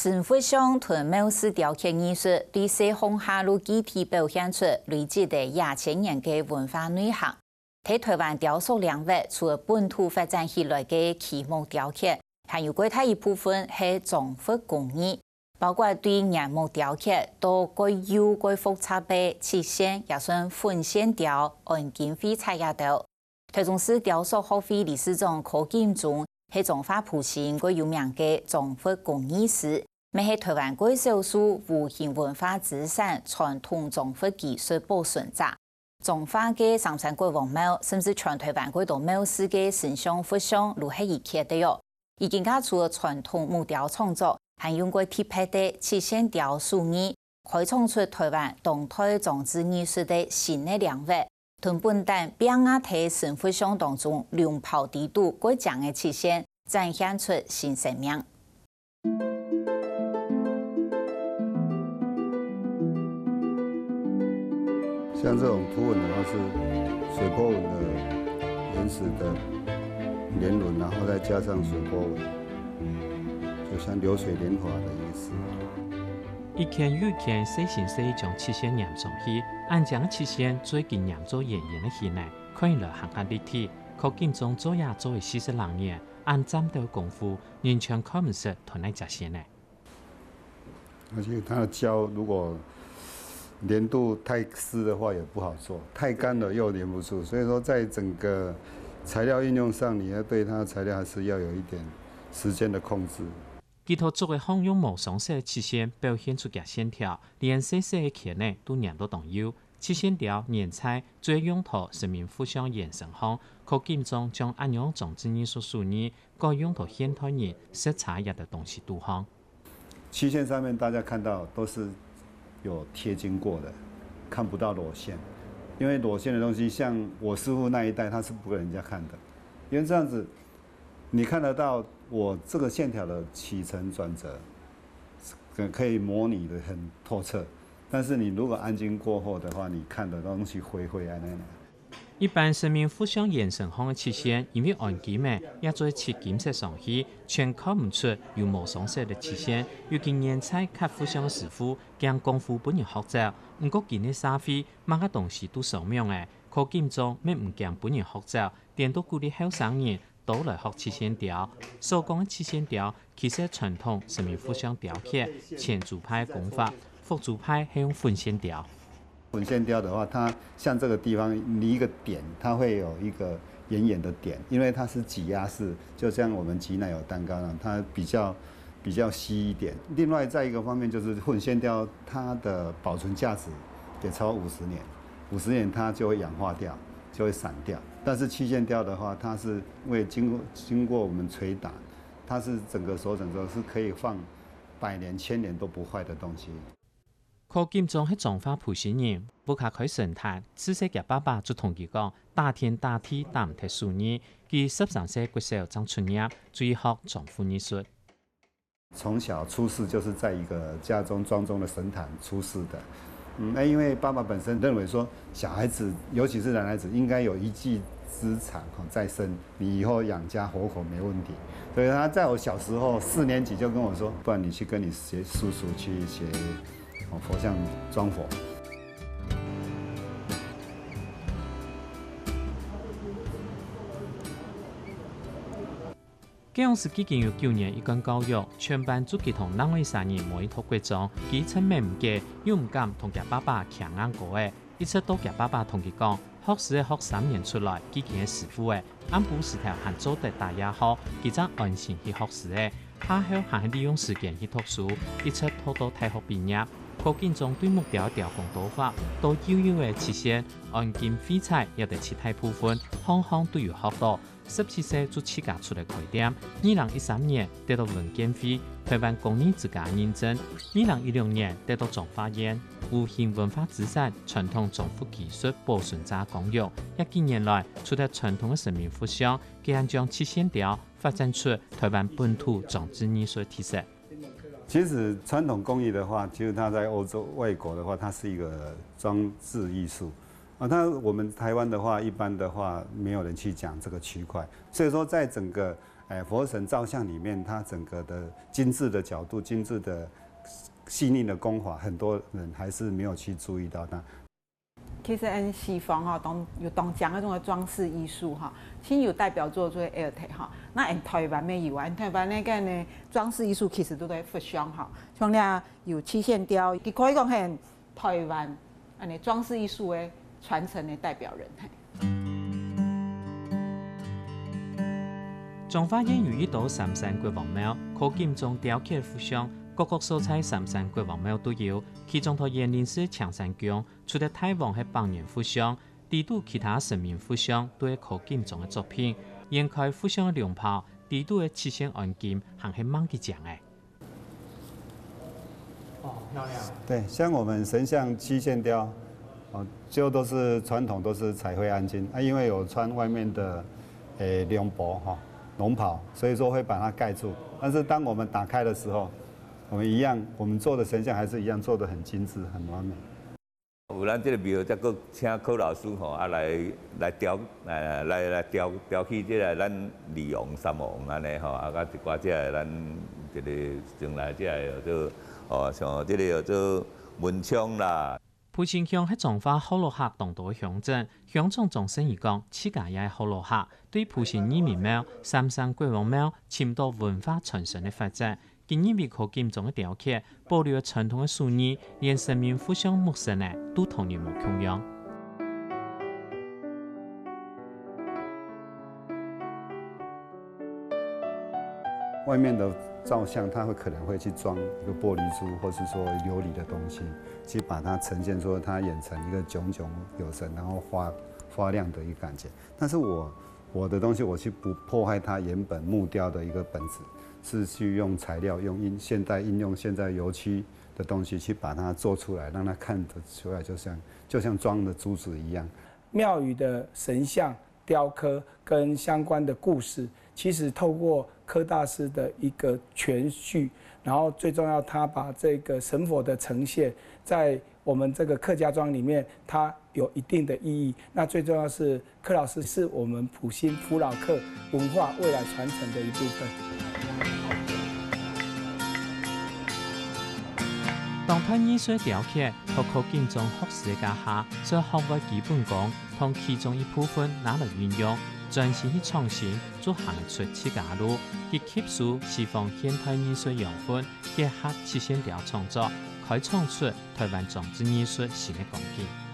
神佛像同庙寺雕刻艺术对西方下路具体表现出累积的2000年的文化内涵。在台湾雕塑领域，除了本土发展起来的漆木雕刻，还有其他一部分是综合工艺，包括对岩木雕刻到各有各复杂的漆线，也算混线雕、按金灰彩也到。台中市雕塑学会理事长柯金忠是中华普星最有名的综合工艺师，也是台湾最少数无形文化资产传统综合技术保存者。中华嘅三山国王庙，甚至全台湾最多庙寺嘅神像、佛像，都系一起的哟。已经加除了传统木雕创作，还用过贴片的漆线雕塑艺，开创出台湾动态装置艺术的新的领域。同本等变压体神佛像当中亮泡地度过强的漆线，展现出新生命。像这种图文的话是水波纹的原始的年轮，然后再加上水波纹，就像流水年华的意思。一天又一天，细心细将漆线染上去，按将漆线最近染做圆圆的起来，看起来很加立体。可见中做也做为40年，按战斗功夫，完全看不出同来夹线呢。而且它的胶如果粘度太湿的话也不好做，太干了又粘不住，所以说在整个材料运用上，你要对它的材料还是要有一点时间的控制。其他作为项用无双色的漆线，表现出嘅线条，连细细的线呢都染到同有。漆线条染彩主要用途是面互相延伸项，可见中将按样装置艺术属意，各用途现代人色彩也的东西多项。漆线上面大家看到都是有贴金过的，看不到裸线，因为裸线的东西，像我师傅那一代，他是不给人家看的，因为这样子你看得到我这个线条的起承转折，可以模拟的很透彻。但是你如果安静过后的话，你看的东西灰灰暗暗的。一般生命互相延伸项的漆线，因为按金的也做漆金色上去，全看不出有无双色的漆线。尤其染彩较互相的师傅，将功夫本人学习，不过今日社会每个东西都扫描的，可见中咩唔将本人学习，颠倒鼓励后生人都来学漆线雕。所讲的漆线雕，其实传统生命互相雕刻，前组派功法。复组派是用混线雕。混线雕的话，它像这个地方，你一个点，它会有一个圆圆的点，因为它是挤压式，就像我们挤奶油蛋糕那样，它比较稀一点。另外，在一个方面就是混线雕，它的保存价值也超过50年，50年它就会氧化掉，就会散掉。但是漆线雕的话，它是因为经过我们捶打，它是整个手整个是可以放100年、1000年都不坏的东西。柯金忠係中華普星人，不卡開神壇，自細嘅爸爸就同佢講，打天打地打唔踢輸你，佢13歲骨手長出業，追學裝符藝術。從小出世就是在一個家中莊中的神壇出世的，因為爸爸本身認為說，小孩子尤其是男孩子應該有一技之長在身，你以後養家活口沒問題。所以他在我小時候4年級就跟我說，不然你去跟你叔叔去學。佛像裝佛。這樣是已經有9年一貫教育，全班做佢同另外3人每一套規章，佢趁咩唔記，又唔敢同佢爸爸強硬過嘅，一直到佢爸爸同佢講，學士學3年出來，佢見嘅師傅嘅，按部時條還做得大也好，佢則安心去學士嘅，下後還係利用時間去讀書，一直讀到大學畢業。柯金忠對目標雕工刀法，到悠悠嘅漆線、按金廢彩，也得其他部分，項項都有學到。17歲就自家出嚟開店，2013年得到文建會台灣工藝之家認證，2016年得到中華院無形文化資產傳統總府技術保存者公約。幾年來，除咗傳統嘅生命互相，佢還將漆線雕發展出台灣本土裝置藝術體系。其實傳統工藝的話，其實它在歐洲、外國的話，它是一個裝置藝術。我們台灣的話，一般的話沒有人去講這個區塊，所以說在整個佛神造像里面，它整个的精致的角度、精致的细腻的工法，很多人还是没有去注意到它。其实按西方有讲那种的装饰艺术先有代表作做 art 那按台湾没有啊，台湾那个呢装饰艺术其实都在佛像像俩有七线雕，佢可以讲係台湾安尼装饰艺术的传承的代表人。彰化县有一道三山国王庙，可金中雕刻佛像，各国所在三山国王庙都有。其中头延陵是长山宫，除了太王係百年佛像，地度其他神明佛像都係可金中嘅作品。沿開佛像嘅龍袍，地度嘅七星按金，還係蠻吉祥嘅。哦，漂亮。对，像我们神像七线雕，就都是传统都是彩绘安金因为有穿外面的龙袍龙袍，所以说会把它盖住。但是当我们打开的时候，我们做的神像还是一样做得很精致、很完美。有咱这个庙，再搁请柯老师来雕起这个咱二王、三王安尼甲一寡这个咱这个将来这个像这个做文昌啦。埔心乡係彰化好樂客當道嘅鄉鎮，鄉長總生意講，自家也係好樂客，對埔心義民廟、三山國王廟簽到文化傳承嘅發展。今年為可金中嘅雕刻，保留傳統嘅手藝，連神明互相陌生呢，都同年冇共樣。外面的造像，它可能会去装一个玻璃珠，或是说琉璃的东西，去把它呈现说它演成一个炯炯有神，然后发亮的一个感觉。但是我的东西，我去不破坏它原本木雕的一个本质，是去用材料应用现在油漆的东西去把它做出来，让它看得出来就像装的珠子一样。庙宇的神像雕刻跟相关的故事，其实透过柯大师的一个诠释，然后最重要，他把这个神佛的呈现，在我们这个客家庄里面，它有一定的意义。那最重要是柯老师是我们埔心福老客文化未来传承的一部分。當代藝術雕刻和可金中學士嘅家下，將學嘅基本功同其中一部分拿來運用，專心去創新，做行出自家路，去吸收西方現代藝術養分，結合七線雕創作，開創出台灣裝置藝術新嘅光景。